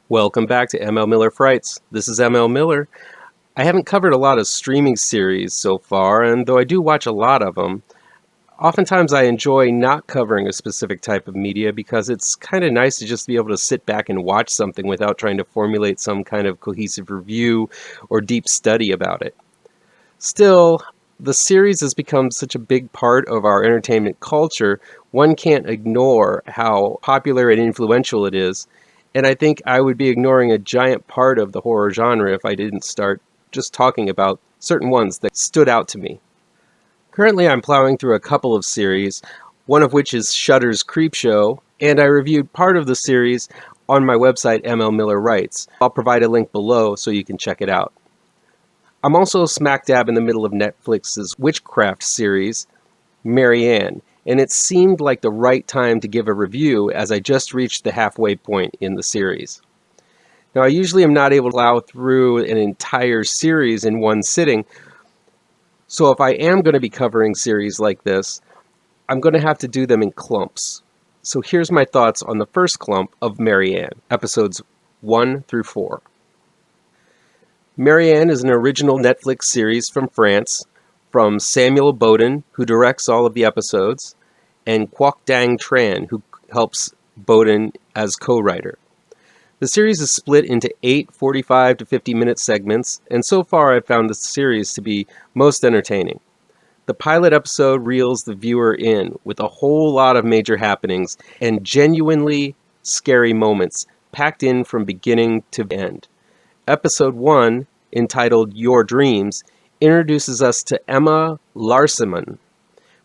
Welcome back to ML Miller Frights. This is ML Miller. I haven't covered a lot of streaming series so far, and though I do watch a lot of them, oftentimes I enjoy not covering a specific type of media because it's kind of nice to just be able to sit back and watch something without trying to formulate some kind of cohesive review or deep study about it. Still, the series has become such a big part of our entertainment culture, one can't ignore how popular and influential it is. And I think I would be ignoring a giant part of the horror genre if I didn't start just talking about certain ones that stood out to me. Currently I'm plowing through a couple of series, one of which is Shudder's Creepshow, and I reviewed part of the series on my website ML Miller Writes. I'll provide a link below so you can check it out. I'm also smack dab in the middle of Netflix's witchcraft series, Marianne, and it seemed like the right time to give a review as I just reached the halfway point in the series. Now, I usually am not able to plow through an entire series in one sitting, so if I am going to be covering series like this, I'm going to have to do them in clumps. So here's my thoughts on the first clump of Marianne, episodes 1 through 4. Marianne is an original Netflix series from France, from Samuel Bodin, who directs all of the episodes, and Quoc Tran, who helps Bodin as co-writer. The series is split into 8 45 to 50-minute segments, and so far I've found the series to be most entertaining. The pilot episode reels the viewer in with a whole lot of major happenings and genuinely scary moments packed in from beginning to end. Episode 1, entitled Your Dreams, introduces us to Emma Larsemann,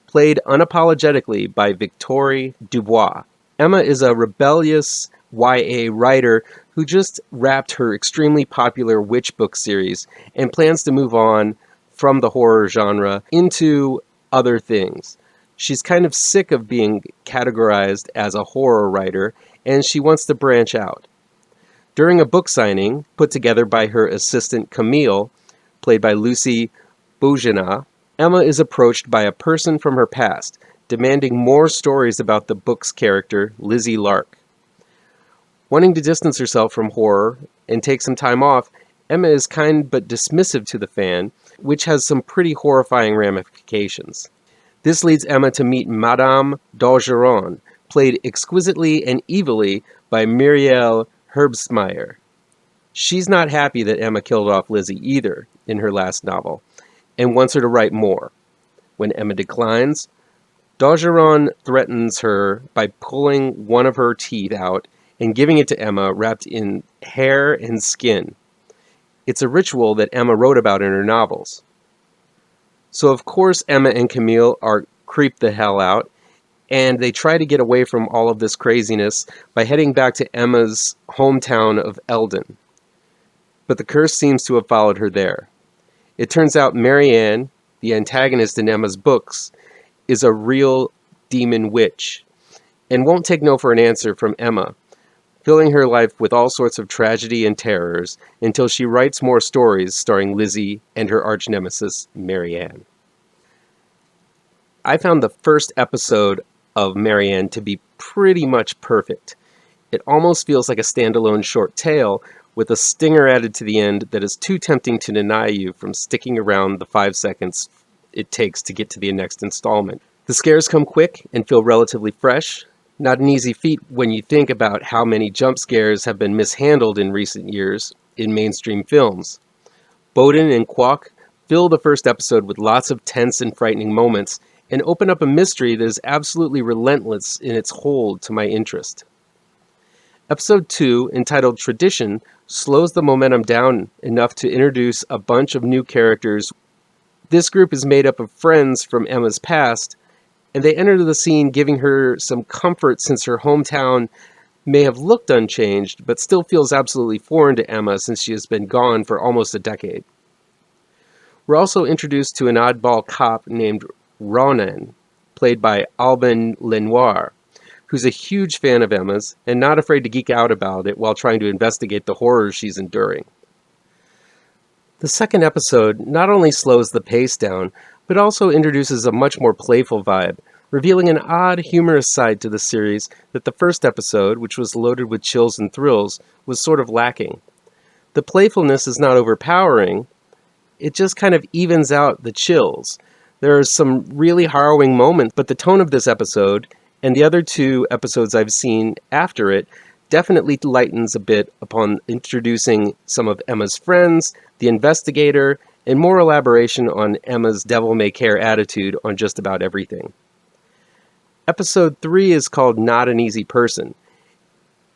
played unapologetically by Victoire Dubois. Emma is a rebellious YA writer who just wrapped her extremely popular witch book series and plans to move on from the horror genre into other things. She's kind of sick of being categorized as a horror writer, and she wants to branch out. During a book signing put together by her assistant Camille, played by Lucie Boujenah, Emma is approached by a person from her past, demanding more stories about the book's character, Lizzie Lark. Wanting to distance herself from horror and take some time off, Emma is kind but dismissive to the fan, which has some pretty horrifying ramifications. This leads Emma to meet Madame d'Augeron, played exquisitely and evilly by Mireille Herbstmeyer. She's not happy that Emma killed off Lizzie either in her last novel, and wants her to write more. When Emma declines, d'Augeron threatens her by pulling one of her teeth out and giving it to Emma wrapped in hair and skin. It's a ritual that Emma wrote about in her novels. So of course Emma and Camille are creeped the hell out, and they try to get away from all of this craziness by heading back to Emma's hometown of Eldon. But the curse seems to have followed her there. It turns out Marianne, the antagonist in Emma's books, is a real demon witch, and won't take no for an answer from Emma, filling her life with all sorts of tragedy and terrors until she writes more stories starring Lizzie and her arch-nemesis, Marianne. I found the first episode of Marianne to be pretty much perfect. It almost feels like a standalone short tale with a stinger added to the end that is too tempting to deny you from sticking around the 5 seconds it takes to get to the next installment. The scares come quick and feel relatively fresh. Not an easy feat when you think about how many jump scares have been mishandled in recent years in mainstream films. Bodin and Quoc fill the first episode with lots of tense and frightening moments and open up a mystery that is absolutely relentless in its hold to my interest. Episode 2, entitled Tradition, slows the momentum down enough to introduce a bunch of new characters. This group is made up of friends from Emma's past, and they enter the scene giving her some comfort since her hometown may have looked unchanged, but still feels absolutely foreign to Emma since she has been gone for almost a decade. We're also introduced to an oddball cop named Ronan, played by Alban Lenoir, who's a huge fan of Emma's and not afraid to geek out about it while trying to investigate the horrors she's enduring. The second episode not only slows the pace down, but also introduces a much more playful vibe, revealing an odd, humorous side to the series that the first episode, which was loaded with chills and thrills, was sort of lacking. The playfulness is not overpowering, it just kind of evens out the chills. There are some really harrowing moments, but the tone of this episode, and the other two episodes I've seen after it, definitely lightens a bit upon introducing some of Emma's friends, the investigator, and more elaboration on Emma's devil-may-care attitude on just about everything. Episode 3 is called Not an Easy Person,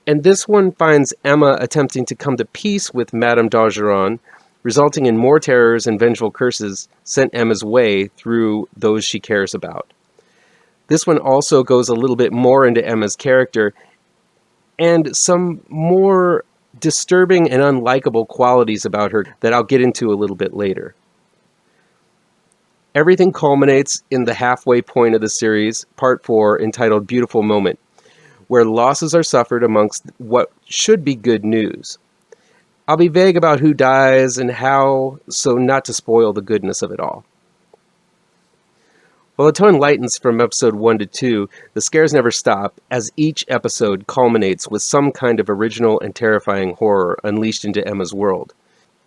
and this one finds Emma attempting to come to peace with Madame d'Augeron, resulting in more terrors and vengeful curses sent Emma's way through those she cares about. This one also goes a little bit more into Emma's character and some more disturbing and unlikable qualities about her that I'll get into a little bit later. Everything culminates in the halfway point of the series, Part 4, entitled Beautiful Moment, where losses are suffered amongst what should be good news. I'll be vague about who dies and how, so not to spoil the goodness of it all. While the tone lightens from episode 1 to 2, the scares never stop, as each episode culminates with some kind of original and terrifying horror unleashed into Emma's world.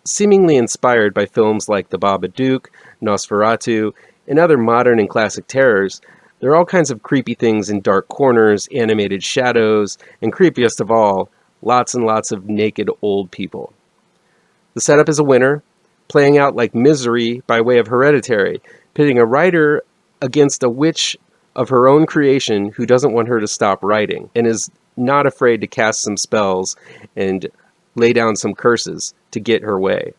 Seemingly inspired by films like The Babadook, Nosferatu, and other modern and classic terrors, there are all kinds of creepy things in dark corners, animated shadows, and creepiest of all, lots and lots of naked old people. The setup is a winner, playing out like Misery by way of Hereditary, pitting a writer against a witch of her own creation who doesn't want her to stop writing, and is not afraid to cast some spells and lay down some curses to get her way.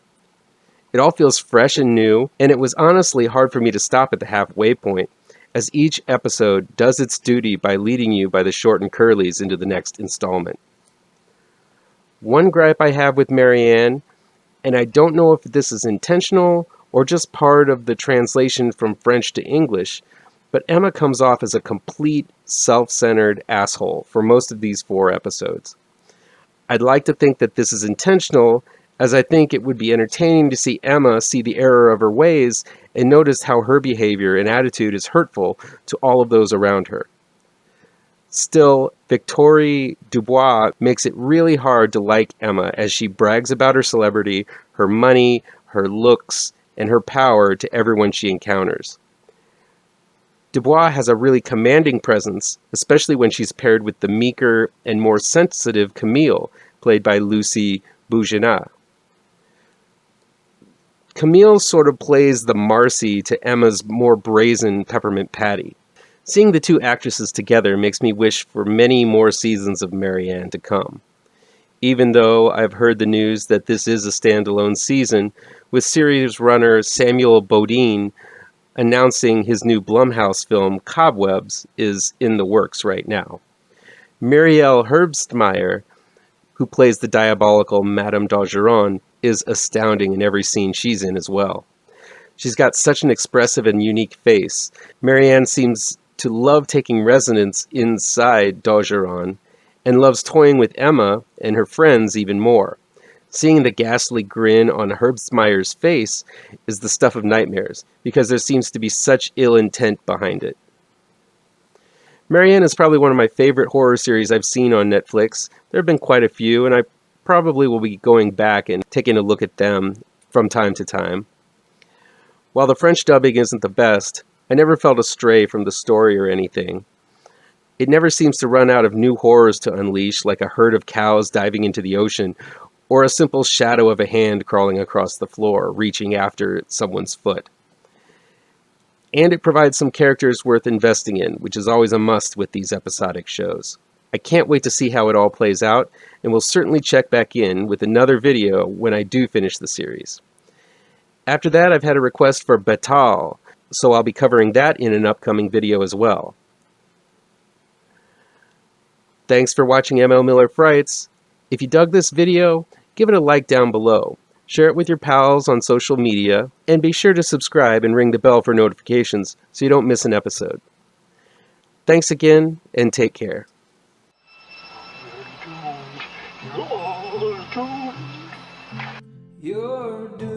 It all feels fresh and new, and it was honestly hard for me to stop at the halfway point, as each episode does its duty by leading you by the short and curlies into the next installment. One gripe I have with Marianne, and I don't know if this is intentional or just part of the translation from French to English, but Emma comes off as a complete, self-centered asshole for most of these 4 episodes. I'd like to think that this is intentional, as I think it would be entertaining to see Emma see the error of her ways and notice how her behavior and attitude is hurtful to all of those around her. Still, Victoire Dubois makes it really hard to like Emma as she brags about her celebrity, her money, her looks, and her power to everyone she encounters. Dubois has a really commanding presence, especially when she's paired with the meeker and more sensitive Camille, played by Lucie Boujenah. Camille sort of plays the Marcy to Emma's more brazen Peppermint Patty. Seeing the two actresses together makes me wish for many more seasons of Marianne to come. Even though I've heard the news that this is a standalone season, with series runner Samuel Bodin announcing his new Blumhouse film Cobwebs is in the works right now. Mireille Herbstmeyer, who plays the diabolical Madame d'Augeron, is astounding in every scene she's in as well. She's got such an expressive and unique face. Marianne seems to love taking resonance inside d'Augeron, and loves toying with Emma and her friends even more. Seeing the ghastly grin on Herbstmeyer's face is the stuff of nightmares, because there seems to be such ill intent behind it. Marianne is probably one of my favorite horror series I've seen on Netflix. There have been quite a few, and I probably will be going back and taking a look at them from time to time. While the French dubbing isn't the best, I never felt astray from the story or anything. It never seems to run out of new horrors to unleash, like a herd of cows diving into the ocean, or a simple shadow of a hand crawling across the floor, reaching after someone's foot. And it provides some characters worth investing in, which is always a must with these episodic shows. I can't wait to see how it all plays out, and will certainly check back in with another video when I do finish the series. After that, I've had a request for Batal, so I'll be covering that in an upcoming video as well. Thanks for watching ML Miller Frights. If you dug this video, give it a like down below. Share it with your pals on social media, and be sure to subscribe and ring the bell for notifications so you don't miss an episode. Thanks again, and take care. You're doomed.